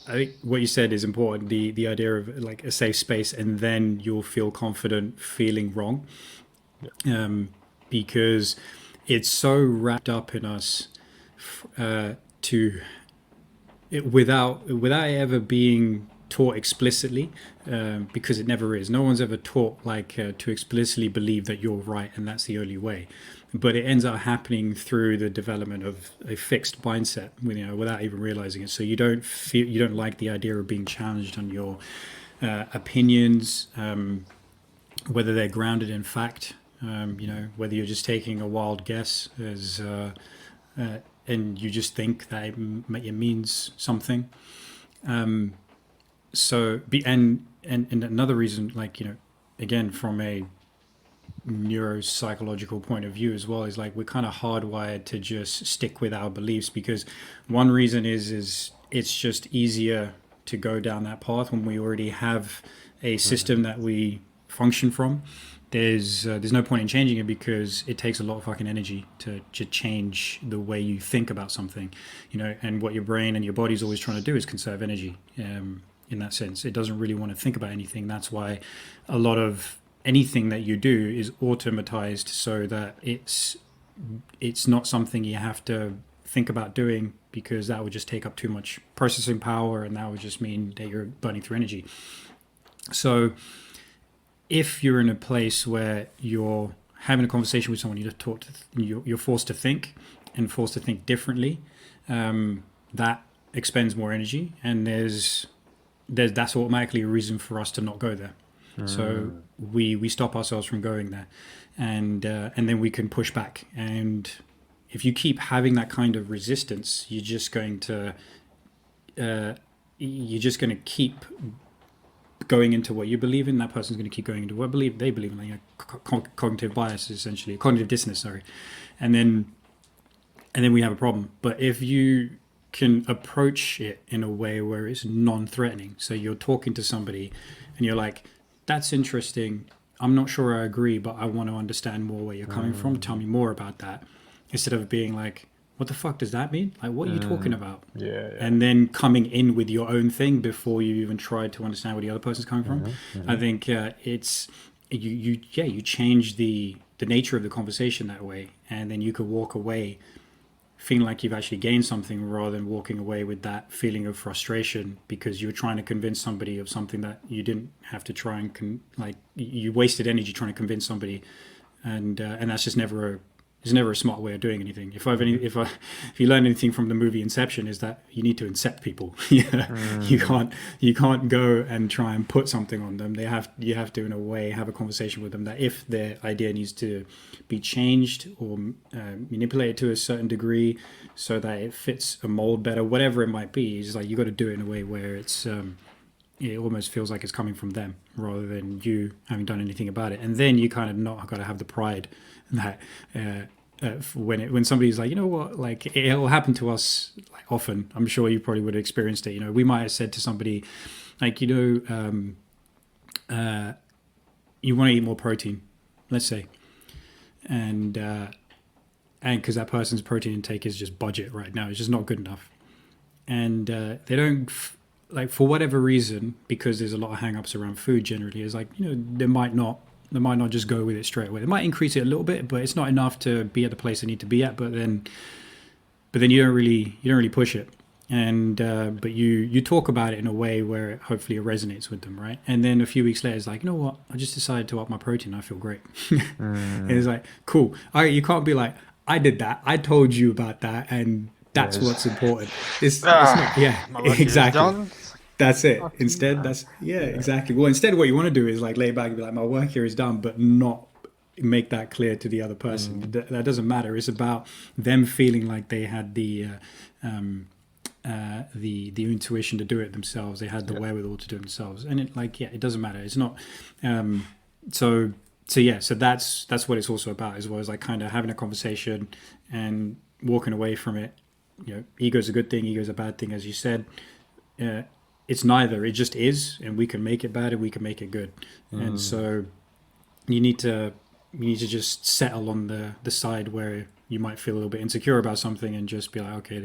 I think what you said is important. The idea of like a safe space, and then you'll feel confident feeling wrong, Yeah. because it's so wrapped up in us, to without it ever being taught explicitly, because it never is. No one's ever taught like to explicitly believe that you're right and that's the only way. But it ends up happening through the development of a fixed mindset, without even realizing it. So you don't like the idea of being challenged on your opinions, whether they're grounded in fact. Whether you're just taking a wild guess as and you just think that it means something. So be and another reason, like again from a neuropsychological point of view as well, is like we're kind of hardwired to just stick with our beliefs, because one reason is it's just easier to go down that path when we already have a Mm-hmm. system that we function from. There's no point in changing it, because it takes a lot of fucking energy to change the way you think about something, and what your brain and your body's always trying to do is conserve energy. In that sense, it doesn't really want to think about anything. That's why a lot of anything that you do is automatized, so that it's not something you have to think about doing, because that would just take up too much processing power, and that would just mean that you're burning through energy. So if you're in a place where you're having a conversation with someone, you're forced to think, and forced to think differently, that expends more energy, and that's automatically a reason for us to not go there. So Mm. we stop ourselves from going there, and then we can push back. And if you keep having that kind of resistance, uh, you're just going to keep going into what you believe in. That person's going to keep going into what they believe in, like cognitive bias, essentially cognitive dissonance. Sorry, and then we have a problem. But if you can approach it in a way where it's non-threatening, so you're talking to somebody, and you're like, "That's interesting. I'm not sure I agree, but I want to understand more where you're coming from. Tell Mm. me more about that." Instead of being like, "What the fuck does that mean? Like, what are you talking Mm. about?" Yeah, yeah. And then coming in with your own thing before you even tried to understand where the other person's coming from. Mm-hmm. I Mm-hmm. think it's you change the nature of the conversation that way, and then you could walk away feeling like you've actually gained something, rather than walking away with that feeling of frustration because you were trying to convince somebody of something that you didn't have to try and like you wasted energy trying to convince somebody, and that's just never a it's never a smart way of doing anything. Mm-hmm. If you learn anything from the movie Inception, is that you need to incept people. Yeah, you Mm. can't go and try and put something on them. You have to, in a way, have a conversation with them, that if their idea needs to be changed or manipulated to a certain degree so that it fits a mold better, whatever it might be, it's like you got to do it in a way where it almost feels like it's coming from them rather than you having done anything about it. And then you kind of not got to have the pride that when somebody's like, like it'll happen to us like often. I'm sure you probably would have experienced it. We might have said to somebody like, you want to eat more protein, let's say, and because that person's protein intake is just budget right now, it's just not good enough, and they don't like, for whatever reason, because there's a lot of hang-ups around food generally, is like, they might not just go with it straight away. They might increase it a little bit, but it's not enough to be at the place they need to be at. But then you don't really push it, and but you talk about it in a way where hopefully it resonates with them, right? And then a few weeks later, it's like, what? I just decided to up my protein. I feel great. And Mm. it's like, cool. All right, you can't be like, I did that. I told you about that, and that's Yes. what's important. It's not. Yeah, My work here is exactly. done. It's like, That's it. fuck you, Instead, man. that's yeah, Yeah. exactly. Well, instead, what you want to do is like lay back and be like, my work here is done, but not make that clear to the other person. Mm. That doesn't matter. It's about them feeling like they had the intuition to do it themselves. They had the Yeah. wherewithal to do it themselves, and it doesn't matter. It's not. Um, so so that's what it's also about, as well as like kind of having a conversation and walking away from it. Ego's a good thing, ego's a bad thing, as you said. uh, it's neither. It just is, and we can make it bad and we can make it good. And Mm. so you need to just settle on the side where you might feel a little bit insecure about something, and just be like, okay,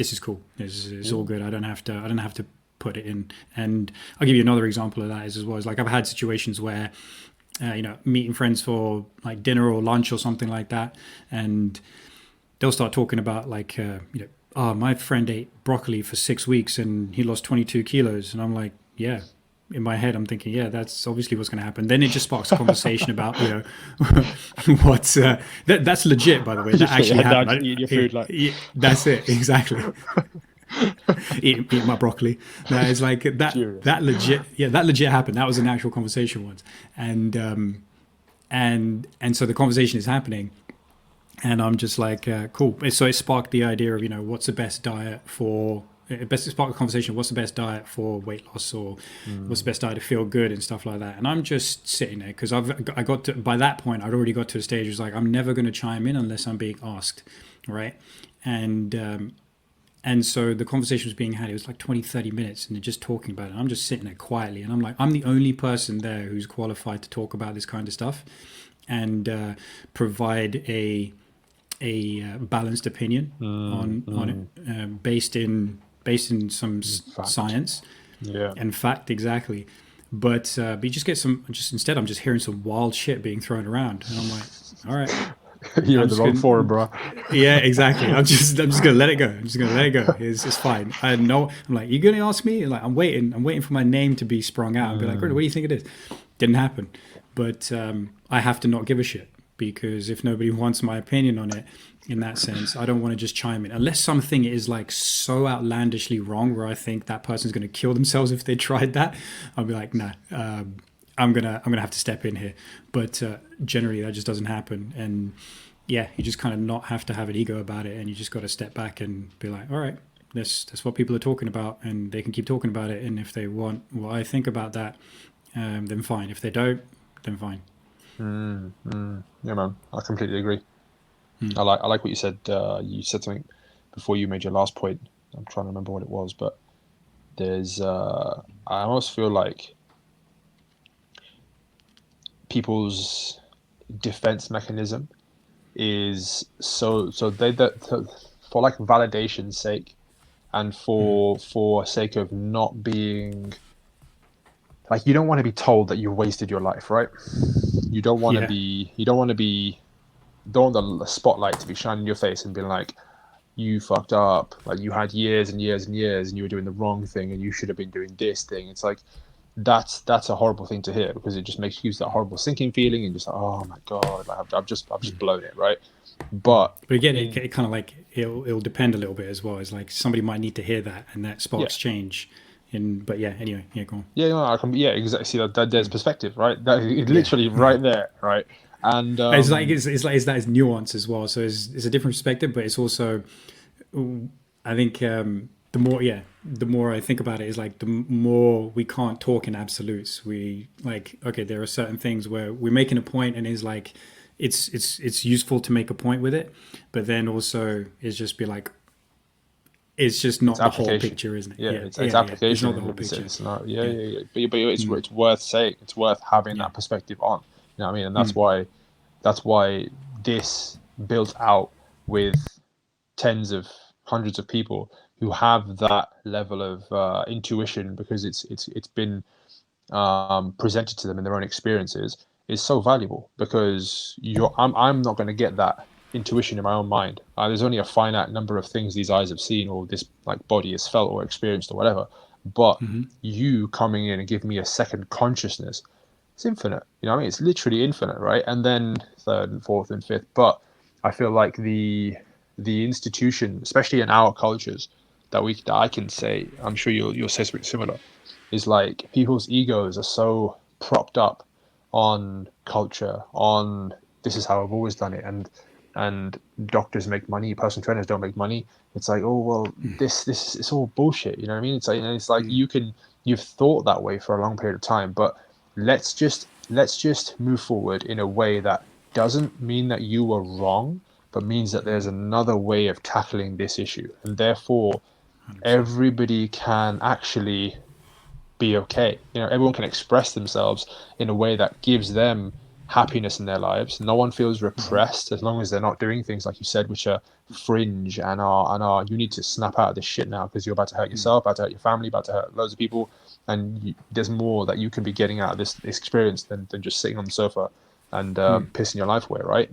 this is cool. This is all good. I don't have to put it in. And I'll give you another example of that as well. Is like I've had situations where, meeting friends for like dinner or lunch or something like that, and they'll start talking about like, oh, my friend ate broccoli for 6 weeks and he lost 22 kilos. And I'm like, yeah. In my head, I'm thinking, yeah, that's obviously what's going to happen. Then it just sparks a conversation about, what's that's legit, by the way. That actually happened. Eating your food like That's it, exactly. Eat my broccoli. No, it's like that. furious. That legit, yeah, that legit happened. That was an actual conversation once, and so the conversation is happening, and I'm just like, cool. So it sparked the idea of, what's the best diet for. It best spark a conversation. What's the best diet for weight loss, or what's the best diet to feel good and stuff like that? And I'm just sitting there because I got to, by that point I'd already got to a stage where it was like, I'm never going to chime in unless I'm being asked, right? And so the conversation was being had. It was like 20, 30 minutes, and they're just talking about it. I'm just sitting there quietly, and I'm like, I'm the only person there who's qualified to talk about this kind of stuff and provide a balanced opinion on it, based in some science and fact, exactly. But you just get instead I'm just hearing some wild shit being thrown around, and I'm like, all right. You're in the wrong forum, bro. Yeah, exactly. I'm just gonna let it go. I'm just gonna let it go. It's fine. I know. I'm like, you gonna ask me? Like, I'm waiting for my name to be sprung out and be like, what do you think it is? Didn't happen. But I have to not give a shit, because if nobody wants my opinion on it, in that sense, I don't want to just chime in unless something is like so outlandishly wrong where I think that person's going to kill themselves if they tried that. I'll be like, nah, I'm gonna have to step in here. But generally, that just doesn't happen. And yeah, you just kind of not have to have an ego about it, and you just got to step back and be like, all right, that's what people are talking about, and they can keep talking about it. And if they want what I think about that, then fine. If they don't, then fine. Yeah, man, I completely agree. I like what you said. You said something before you made your last point. I'm trying to remember what it was, but there's I almost feel like people's defense mechanism is so they that for like validation's sake, and for sake of not being like, you don't want to be told that you wasted your life, right? You don't want to be don't want the spotlight to be shining in your face and being like, you fucked up, like you had years and years and years and you were doing the wrong thing and you should have been doing this thing. It's like, that's a horrible thing to hear, because it just makes you use that horrible sinking feeling and just like, oh my god, like, I've just blown it, right? But again, it kind of like it'll depend a little bit as well. It's like somebody might need to hear that, and that sparks change. But yeah, anyway, go on. Yeah, no, exactly. See that there's perspective, right? That literally right there, right? And it's that is nuance as well. So it's a different perspective, but it's also, I think, the more I think about it, is like the more we can't talk in absolutes. We like, okay, there are certain things where we're making a point, and is like, it's useful to make a point with it, but then also it's just be like, it's just not the whole picture, isn't it? Yeah, it's application. It's not the whole picture. It's not, But it's worth saying. It's worth having that perspective on. You know what I mean? And that's why this built out with tens of hundreds of people who have that level of intuition, because it's been presented to them in their own experiences, is so valuable, because I'm not going to get that intuition in my own mind. There's only a finite number of things these eyes have seen, or this like body has felt or experienced or whatever. But you coming in and giving me a second consciousness, it's infinite. You know what I mean? It's literally infinite, right? And then third and fourth and fifth. But I feel like the institution, especially in our cultures, that I can say, I'm sure you'll say something similar, is like people's egos are so propped up on culture, on this is how I've always done it, and doctors make money, personal trainers don't make money. It's like, oh well, this it's all bullshit. You know what I mean? It's like you've thought that way for a long period of time, but let's just move forward in a way that doesn't mean that you were wrong, but means that there's another way of tackling this issue, and therefore 100%. Everybody can actually be okay. You know, everyone can express themselves in a way that gives them happiness in their lives. No one feels repressed as long as they're not doing things like you said, which are fringe and are you need to snap out of this shit now because you're about to hurt yourself, about to hurt your family, about to hurt loads of people, and there's more that you can be getting out of this experience than just sitting on the sofa and pissing your life away, right?